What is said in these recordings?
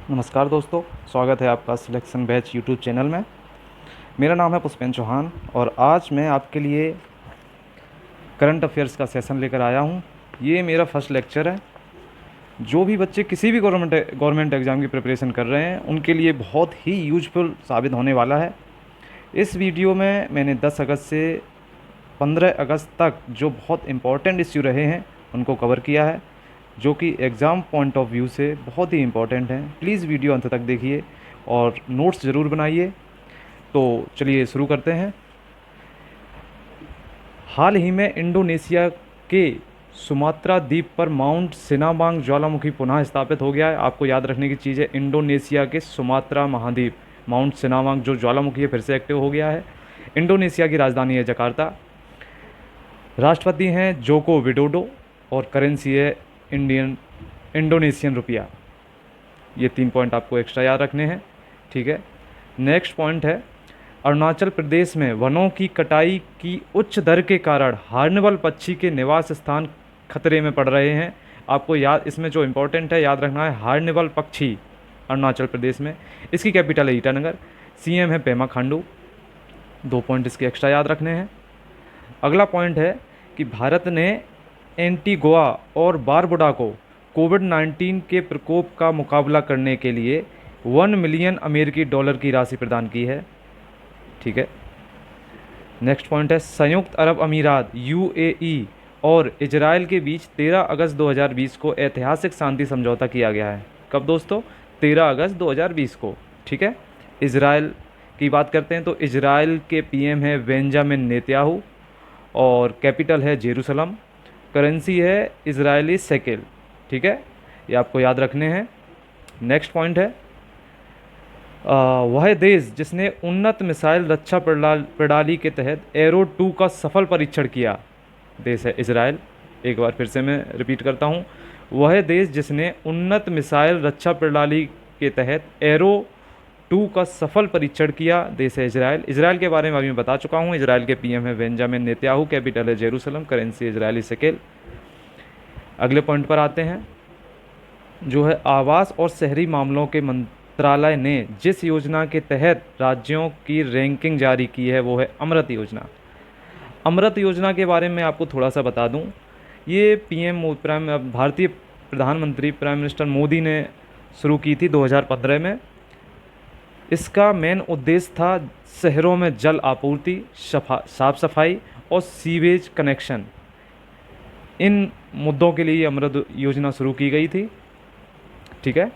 नमस्कार दोस्तों, स्वागत है आपका सिलेक्शन बैच यूट्यूब चैनल में। मेरा नाम है पुष्पेंद्र चौहान और आज मैं आपके लिए करंट अफेयर्स का सेशन लेकर आया हूँ। ये मेरा फर्स्ट लेक्चर है। जो भी बच्चे किसी भी गवर्नमेंट एग्ज़ाम की प्रिपरेशन कर रहे हैं उनके लिए बहुत ही यूजफुल साबित होने वाला है। इस वीडियो में मैंने 10 अगस्त से 15 अगस्त तक जो बहुत इम्पोर्टेंट इश्यू रहे हैं उनको कवर किया है, जो कि एग्ज़ाम पॉइंट ऑफ व्यू से बहुत ही इम्पोर्टेंट हैं। प्लीज़ वीडियो अंत तक देखिए और नोट्स ज़रूर बनाइए। तो चलिए शुरू करते हैं। हाल ही में इंडोनेशिया के सुमात्रा द्वीप पर माउंट सिनामांग ज्वालामुखी पुनः स्थापित हो गया है। आपको याद रखने की चीज़ है, इंडोनेशिया के सुमात्रा महाद्वीप माउंट सिनामांग जो ज्वालामुखी है फिर से एक्टिव हो गया है। इंडोनेशिया की राजधानी है जकार्ता। राष्ट्रपति हैं जोको विडोडो और करेंसी है इंडोनेशियन रुपया। ये 3 पॉइंट आपको एक्स्ट्रा याद रखने हैं, ठीक है। नेक्स्ट पॉइंट है, अरुणाचल प्रदेश में वनों की कटाई की उच्च दर के कारण हार्नबिल पक्षी के निवास स्थान खतरे में पड़ रहे हैं। आपको याद, इसमें जो इम्पोर्टेंट है याद रखना है, हार्नबिल पक्षी अरुणाचल प्रदेश में। इसकी कैपिटल है ईटानगर। सीएम है पेमा खांडू। 2 पॉइंट इसके एक्स्ट्रा याद रखने हैं। अगला पॉइंट है कि भारत ने एंटीगुआ और बारबुडा को कोविड-19 के प्रकोप का मुकाबला करने के लिए 1 मिलियन अमेरिकी डॉलर की राशि प्रदान की है, ठीक है। नेक्स्ट पॉइंट है, संयुक्त अरब अमीरात यूएई और इजराइल के बीच 13 अगस्त 2020 को ऐतिहासिक शांति समझौता किया गया है। कब दोस्तों? 13 अगस्त 2020 को, ठीक है। इजराइल की बात करते हैं तो इजराइल के पीएम है बेंजामिन नेतन्याहू और कैपिटल है जेरूसलम। करेंसी है इजरायली शेकेल, ठीक है। ये आपको याद रखने हैं। नेक्स्ट पॉइंट है, वह देश जिसने उन्नत मिसाइल रक्षा प्रणाली के तहत एरो 2 का सफल परीक्षण किया देश है इजराइल। एक बार फिर से मैं रिपीट करता हूँ, वह देश जिसने उन्नत मिसाइल रक्षा प्रणाली के तहत एरो 2 का सफल परीक्षण किया देश है इजराइल। इजराइल के बारे में अभी मैं बता चुका हूँ। इजराइल के पीएम है बेंजामिन नेतन्याहू, कैपिटल है जेरूसलम, करेंसी इजरायली शेकेल। अगले पॉइंट पर आते हैं, जो है आवास और शहरी मामलों के मंत्रालय ने जिस योजना के तहत राज्यों की रैंकिंग जारी की है वो है अमृत योजना। अमृत योजना के बारे में आपको थोड़ा सा बता दूं, ये भारतीय प्रधानमंत्री प्राइम मिनिस्टर मोदी ने शुरू की थी 2015 में। इसका मेन उद्देश्य था शहरों में जल आपूर्ति, साफ सफाई और सीवेज कनेक्शन। इन मुद्दों के लिए ये अमृत योजना शुरू की गई थी, ठीक है।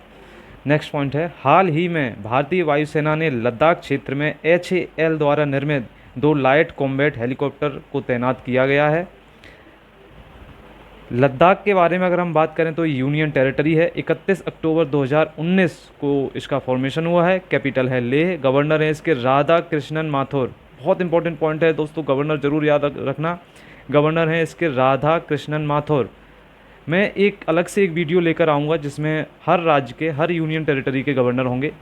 नेक्स्ट पॉइंट है, हाल ही में भारतीय वायुसेना ने लद्दाख क्षेत्र में HAL द्वारा निर्मित 2 लाइट कॉम्बैट हेलीकॉप्टर को तैनात किया गया है। लद्दाख के बारे में अगर हम बात करें तो यूनियन टेरिटरी है। 31 अक्टूबर 2019 को इसका फॉर्मेशन हुआ है। कैपिटल है लेह। गवर्नर है इसके राधा कृष्णन माथुर। बहुत इंपॉर्टेंट पॉइंट है दोस्तों, गवर्नर जरूर याद रखना। गवर्नर हैं इसके राधा कृष्णन माथुर। मैं एक अलग से एक वीडियो लेकर आऊँगा जिसमें हर राज्य के, हर यूनियन टेरिटरी के गवर्नर होंगे,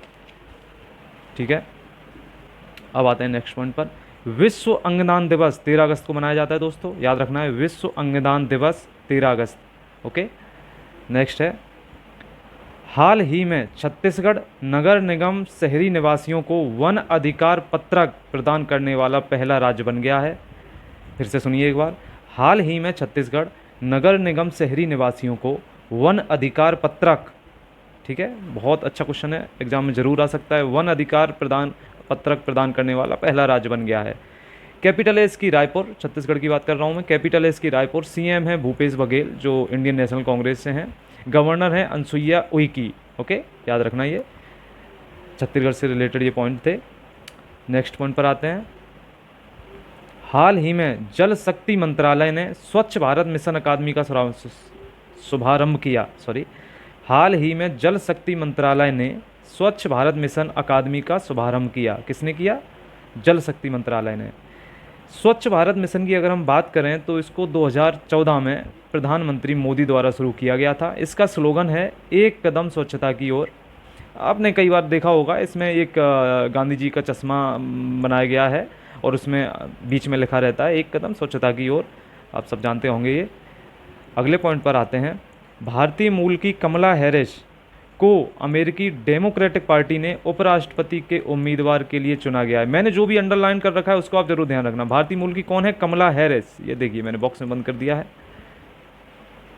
ठीक है। अब आते हैं नेक्स्ट पॉइंट पर। विश्व अंगदान दिवस 13 अगस्त को मनाया जाता है दोस्तों, याद रखना है, विश्व अंगदान दिवस 13 अगस्त, ओके। नेक्स्ट है, हाल ही में छत्तीसगढ़ नगर निगम शहरी निवासियों को वन अधिकार पत्रक प्रदान करने वाला पहला राज्य बन गया है। फिर से सुनिए एक बार, हाल ही में छत्तीसगढ़ नगर निगम शहरी निवासियों को वन अधिकार पत्रक, ठीक है, बहुत अच्छा क्वेश्चन है, एग्जाम में जरूर आ सकता है। वन अधिकार पत्रक प्रदान करने वाला पहला राज्य बन गया है। कैपिटल है इसकी रायपुर, छत्तीसगढ़ की बात कर रहा हूँ मैं। कैपिटल है इसकी रायपुर। सीएम है भूपेश बघेल जो इंडियन नेशनल कांग्रेस से हैं। गवर्नर है अनसुईया उइके, ओके, याद रखना, ये छत्तीसगढ़ से रिलेटेड ये पॉइंट थे। नेक्स्ट पॉइंट पर आते हैं, हाल ही में जल शक्ति मंत्रालय ने स्वच्छ भारत मिशन अकादमी का शुभारंभ किया। हाल ही में जल शक्ति मंत्रालय ने स्वच्छ भारत मिशन अकादमी का शुभारंभ किया। किसने किया? जल शक्ति मंत्रालय ने। स्वच्छ भारत मिशन की अगर हम बात करें तो इसको 2014 में प्रधानमंत्री मोदी द्वारा शुरू किया गया था। इसका स्लोगन है एक कदम स्वच्छता की ओर। आपने कई बार देखा होगा, इसमें एक गांधी जी का चश्मा बनाया गया है और उसमें बीच में लिखा रहता है एक कदम स्वच्छता की ओर। आप सब जानते होंगे ये। अगले पॉइंट पर आते हैं, भारतीय मूल की कमला हैरिस को अमेरिकी डेमोक्रेटिक पार्टी ने उपराष्ट्रपति के उम्मीदवार के लिए चुना गया है। मैंने जो भी अंडरलाइन कर रखा है उसको आप जरूर ध्यान रखना। भारतीय मूल की कौन है? कमला हैरिस। ये देखिए मैंने बॉक्स में बंद कर दिया है,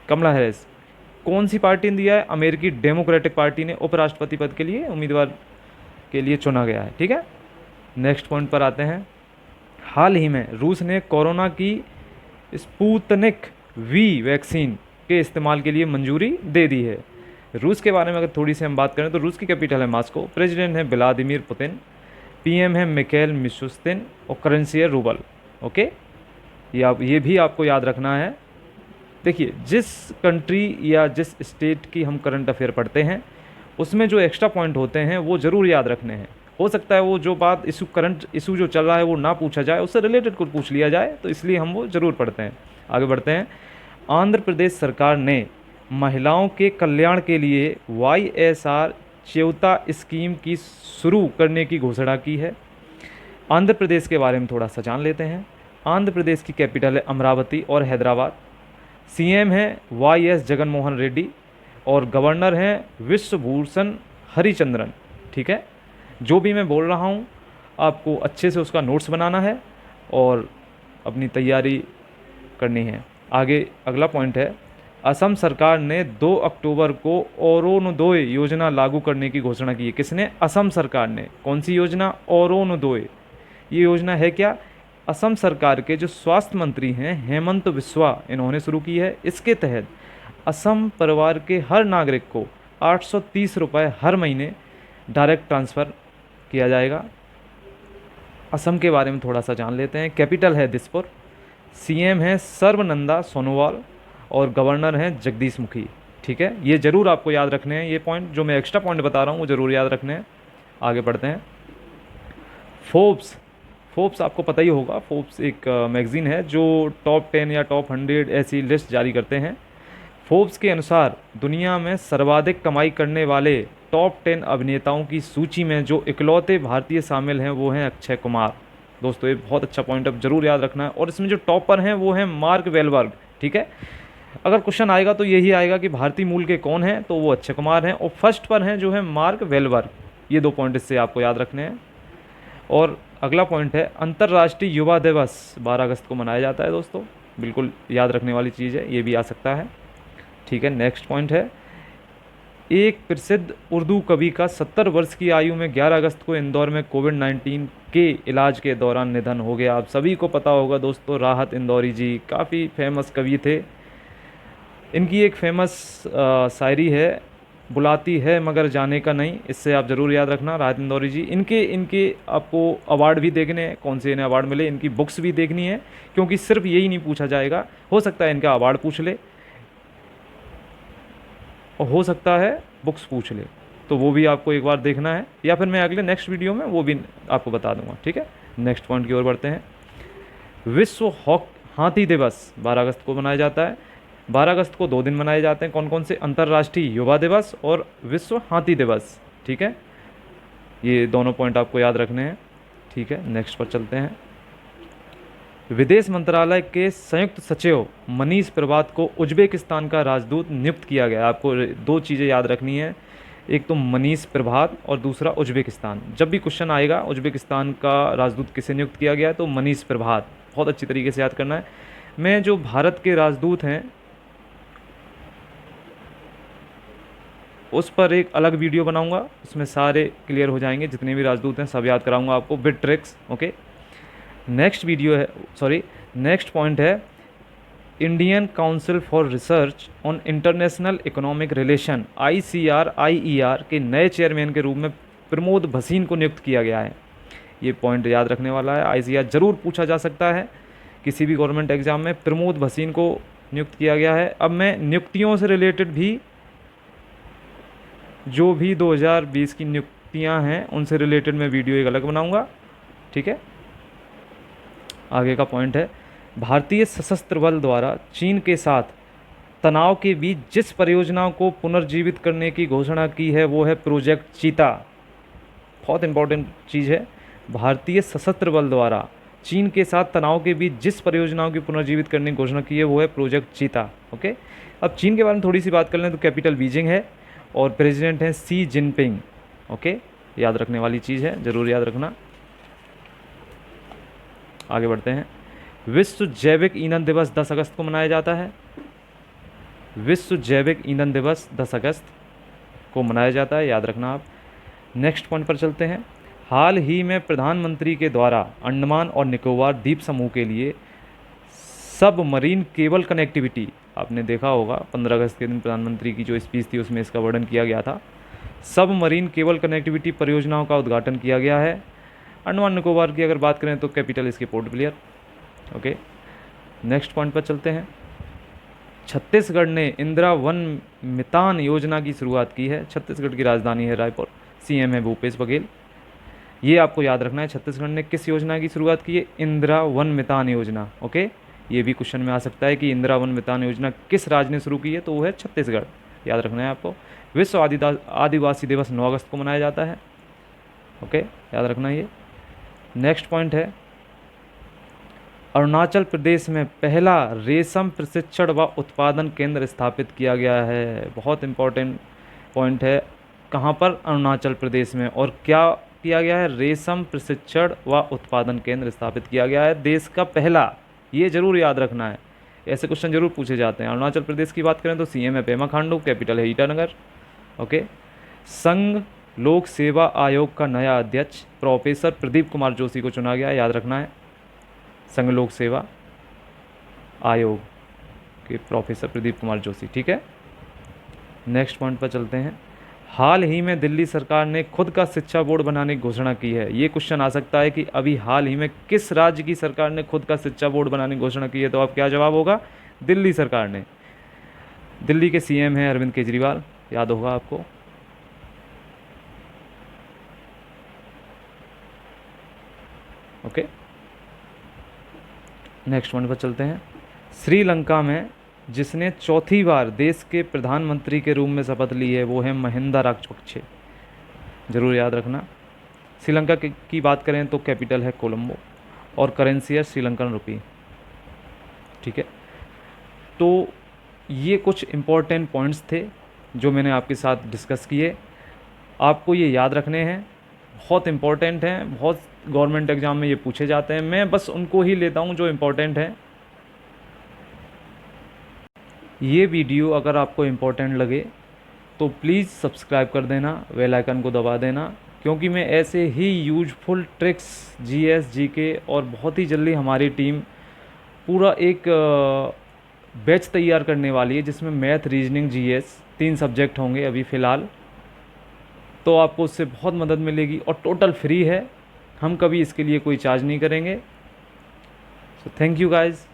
कमला हैरिस। कौन सी पार्टी ने दिया है? अमेरिकी डेमोक्रेटिक पार्टी ने उपराष्ट्रपति पद के लिए उम्मीदवार के लिए चुना गया है। ठीक है, नेक्स्ट पॉइंट पर आते हैं। हाल ही में रूस ने कोरोना की स्पुतनिक वी वैक्सीन के इस्तेमाल के लिए मंजूरी दे दी है। रूस के बारे में अगर थोड़ी सी हम बात करें तो रूस की कैपिटल है मॉस्को, प्रेसिडेंट है व्लादिमीर पुतिन, पीएम है मिखेल मिशुस्तिन और करेंसी है रूबल। ओके, ये भी आपको याद रखना है। देखिए, जिस कंट्री या जिस स्टेट की हम करंट अफेयर पढ़ते हैं उसमें जो एक्स्ट्रा पॉइंट होते हैं वो ज़रूर याद रखने हैं। हो सकता है वो जो बात करंट इशू जो चल रहा है वो ना पूछा जाए, उससे रिलेटेड कुछ पूछ लिया जाए, तो इसलिए हम वो ज़रूर पढ़ते हैं। आगे बढ़ते हैं। आंध्र प्रदेश सरकार ने महिलाओं के कल्याण के लिए YSR चेवता स्कीम की शुरू करने की घोषणा की है। आंध्र प्रदेश के बारे में थोड़ा सा जान लेते हैं। आंध्र प्रदेश की कैपिटल है अमरावती और हैदराबाद। सीएम है YS जगनमोहन रेड्डी और गवर्नर हैं विश्वभूषण हरिचंद्रन। ठीक है, जो भी मैं बोल रहा हूँ आपको अच्छे से उसका नोट्स बनाना है और अपनी तैयारी करनी है। आगे अगला पॉइंट है, असम सरकार ने 2 अक्टूबर को अरुणोदय योजना लागू करने की घोषणा की है। किसने? असम सरकार ने। कौन सी योजना? अरुणोदय। ये योजना है क्या? असम सरकार के जो स्वास्थ्य मंत्री हैं हेमंत बिस्वा, इन्होंने शुरू की है। इसके तहत असम परिवार के हर नागरिक को 830 रुपये हर महीने डायरेक्ट ट्रांसफ़र किया जाएगा। असम के बारे में थोड़ा सा जान लेते हैं। कैपिटल है दिसपुर, सीएम है सर्बानंद सोनोवाल और गवर्नर हैं जगदीश मुखी। ठीक है, ये ज़रूर आपको याद रखने हैं। ये पॉइंट जो मैं एक्स्ट्रा पॉइंट बता रहा हूँ वो ज़रूर याद रखने हैं। आगे बढ़ते हैं। फोर्ब्स आपको पता ही होगा। फोर्ब्स एक मैगज़ीन है जो टॉप 10 या टॉप 100 ऐसी लिस्ट जारी करते हैं। फोर्ब्स के अनुसार दुनिया में सर्वाधिक कमाई करने वाले टॉप 10 अभिनेताओं की सूची में जो इकलौते भारतीय शामिल हैं वो हैं अक्षय कुमार। दोस्तों, ये बहुत अच्छा पॉइंट अब जरूर याद रखना है। और इसमें जो टॉपर हैं वो हैं मार्क वेलबर्ग। ठीक है, अगर क्वेश्चन आएगा तो यही आएगा कि भारतीय मूल के कौन हैं, तो वो अक्षय कुमार हैं और फर्स्ट पर हैं जो है मार्क वेलबर्ग। ये 2 पॉइंट इससे आपको याद रखने हैं। और अगला पॉइंट है, अंतर्राष्ट्रीय युवा दिवस 12 अगस्त को मनाया जाता है। दोस्तों, बिल्कुल याद रखने वाली चीज़ है, ये भी आ सकता है। ठीक है, नेक्स्ट पॉइंट है, एक प्रसिद्ध उर्दू कवि का 70 वर्ष की आयु में 11 अगस्त को इंदौर में कोविड-19 के इलाज के दौरान निधन हो गया। आप सभी को पता होगा दोस्तों, राहत इंदौरी जी काफ़ी फेमस कवि थे। इनकी एक फेमस शायरी है, बुलाती है मगर जाने का नहीं। इससे आप ज़रूर याद रखना, राहत इंदौरी जी। इनके आपको अवार्ड भी देखने हैं, कौन से इन्हें अवार्ड मिले, इनकी बुक्स भी देखनी है, क्योंकि सिर्फ यही नहीं पूछा जाएगा। हो सकता है इनका अवार्ड पूछ ले और हो सकता है बुक्स पूछ ले, तो वो भी आपको एक बार देखना है, या फिर मैं अगले नेक्स्ट वीडियो में वो भी आपको बता दूंगा। ठीक है, नेक्स्ट पॉइंट की ओर बढ़ते हैं। विश्व हाथी दिवस 12 अगस्त को मनाया जाता है। 12 अगस्त को 2 दिन मनाए जाते हैं। कौन कौन से? अंतर्राष्ट्रीय युवा दिवस और विश्व हाथी दिवस। ठीक है, ये दोनों पॉइंट आपको याद रखने हैं। ठीक है, नेक्स्ट पर चलते हैं। विदेश मंत्रालय के संयुक्त सचिव मनीष प्रभात को उज्बेकिस्तान का राजदूत नियुक्त किया गया। आपको 2 चीज़ें याद रखनी है, एक तो मनीष प्रभात और दूसरा उज्बेकिस्तान। जब भी क्वेश्चन आएगा उज्बेकिस्तान का राजदूत किसे नियुक्त किया गया है, तो मनीष प्रभात। बहुत अच्छी तरीके से याद करना है। मैं जो भारत के राजदूत हैं उस पर एक अलग वीडियो बनाऊंगा, उसमें सारे क्लियर हो जाएंगे, जितने भी राजदूत हैं सब याद कराऊंगा आपको with tricks. Okay, next point है, Indian council for research on international economic relation ICR के नए चेयरमैन के रूप में प्रमोद भसीन को नियुक्त किया गया है। ये पॉइंट याद रखने वाला है। ICR जरूर पूछा जा सकता है किसी भी गवर्नमेंट एग्जाम में। प्रमोद भसीन को नियुक्त किया गया है। अब मैं नियुक्तियों से रिलेटेड भी जो भी 2020 की नियुक्तियां हैं उनसे रिलेटेड मैं वीडियो एक अलग बनाऊंगा। ठीक है, आगे का पॉइंट है, भारतीय सशस्त्र बल द्वारा चीन के साथ तनाव के बीच जिस परियोजना को पुनर्जीवित करने की घोषणा की है वो है प्रोजेक्ट चीता। बहुत इंपॉर्टेंट चीज़ है। भारतीय सशस्त्र बल द्वारा चीन के साथ तनाव के बीच जिस परियोजनाओं की पुनर्जीवित करने की घोषणा की है वो है प्रोजेक्ट चीता। ओके, अब चीन के बारे में थोड़ी सी बात कर लें तो कैपिटल बीजिंग है और प्रेसिडेंट हैं सी जिनपिंग। ओके, याद रखने वाली चीज़ है, ज़रूर याद रखना। आगे बढ़ते हैं। विश्व जैविक ईंधन दिवस 10 अगस्त को मनाया जाता है। विश्व जैविक ईंधन दिवस 10 अगस्त को मनाया जाता है, याद रखना आप। नेक्स्ट पॉइंट पर चलते हैं। हाल ही में प्रधानमंत्री के द्वारा अंडमान और निकोबार द्वीप समूह के लिए सब मरीन केबल कनेक्टिविटी, आपने देखा होगा 15 अगस्त के दिन प्रधानमंत्री की जो स्पीच थी उसमें इसका वर्णन किया गया था। सब मरीन केबल कनेक्टिविटी परियोजनाओं का उद्घाटन किया गया है। अंडमान निकोबार की अगर बात करें तो कैपिटल इसके port Blair. Okay, next point पर चलते हैं। छत्तीसगढ़ ने इंदिरा वन मितान योजना की शुरुआत की है। छत्तीसगढ़ की राजधानी है रायपुर, सीएम है भूपेश बघेल। ये आपको याद रखना है, छत्तीसगढ़ ने किस योजना की शुरुआत की है? इंदिरा वन मितान योजना। ओके, ये भी क्वेश्चन में आ सकता है कि इंदिरा वन मितान योजना किस राज्य ने शुरू की है, तो वो है छत्तीसगढ़, याद रखना है आपको। विश्व आदिवासी दिवस 9 अगस्त को मनाया जाता है। ओके, याद रखना ये। नेक्स्ट पॉइंट है, अरुणाचल प्रदेश में पहला रेशम प्रशिक्षण व उत्पादन केंद्र स्थापित किया गया है। बहुत इंपॉर्टेंट पॉइंट है, कहाँ पर? अरुणाचल प्रदेश में। और क्या किया गया है? रेशम प्रशिक्षण व उत्पादन केंद्र स्थापित किया गया है, देश का पहला। ये जरूर याद रखना है, ऐसे क्वेश्चन जरूर पूछे जाते हैं। अरुणाचल प्रदेश की बात करें तो सीएम है पेमा खांडू, कैपिटल है ईटानगर। ओके, संघ लोक सेवा आयोग का नया अध्यक्ष प्रोफेसर प्रदीप कुमार जोशी को चुना गया, याद रखना है। संघ लोक सेवा आयोग के प्रोफेसर प्रदीप कुमार जोशी, ठीक है। नेक्स्ट पॉइंट पर चलते हैं। हाल ही में दिल्ली सरकार ने खुद का शिक्षा बोर्ड बनाने की घोषणा की है। ये क्वेश्चन आ सकता है कि अभी हाल ही में किस राज्य की सरकार ने खुद का शिक्षा बोर्ड बनाने की घोषणा की है, तो आप क्या जवाब होगा? दिल्ली सरकार ने। दिल्ली के सीएम हैं अरविंद केजरीवाल, याद होगा आपको। ओके, नेक्स्ट पॉइंट पर चलते हैं। श्रीलंका में जिसने चौथी बार देश के प्रधानमंत्री के रूप में शपथ ली है वो है महिंदा राजपक्षे, जरूर याद रखना। श्रीलंका की बात करें तो कैपिटल है कोलंबो और करेंसी है श्रीलंकन रुपी, ठीक है। तो ये कुछ इम्पोर्टेंट पॉइंट्स थे जो मैंने आपके साथ डिस्कस किए, आपको ये याद रखने हैं, बहुत इम्पोर्टेंट हैं, बहुत गवर्नमेंट एग्ज़ाम में ये पूछे जाते हैं। मैं बस उनको ही लेता हूँ जो इम्पोर्टेंट हैं। ये वीडियो अगर आपको इम्पोर्टेंट लगे तो प्लीज़ सब्सक्राइब कर देना, बेल आइकन को दबा देना, क्योंकि मैं ऐसे ही यूजफुल ट्रिक्स जीएस जीके और बहुत ही जल्दी हमारी टीम पूरा एक बैच तैयार करने वाली है जिसमें मैथ, रीजनिंग, जीएस 3 सब्जेक्ट होंगे अभी फ़िलहाल। तो आपको उससे बहुत मदद मिलेगी और टोटल फ्री है, हम कभी इसके लिए कोई चार्ज नहीं करेंगे। So thank you guys.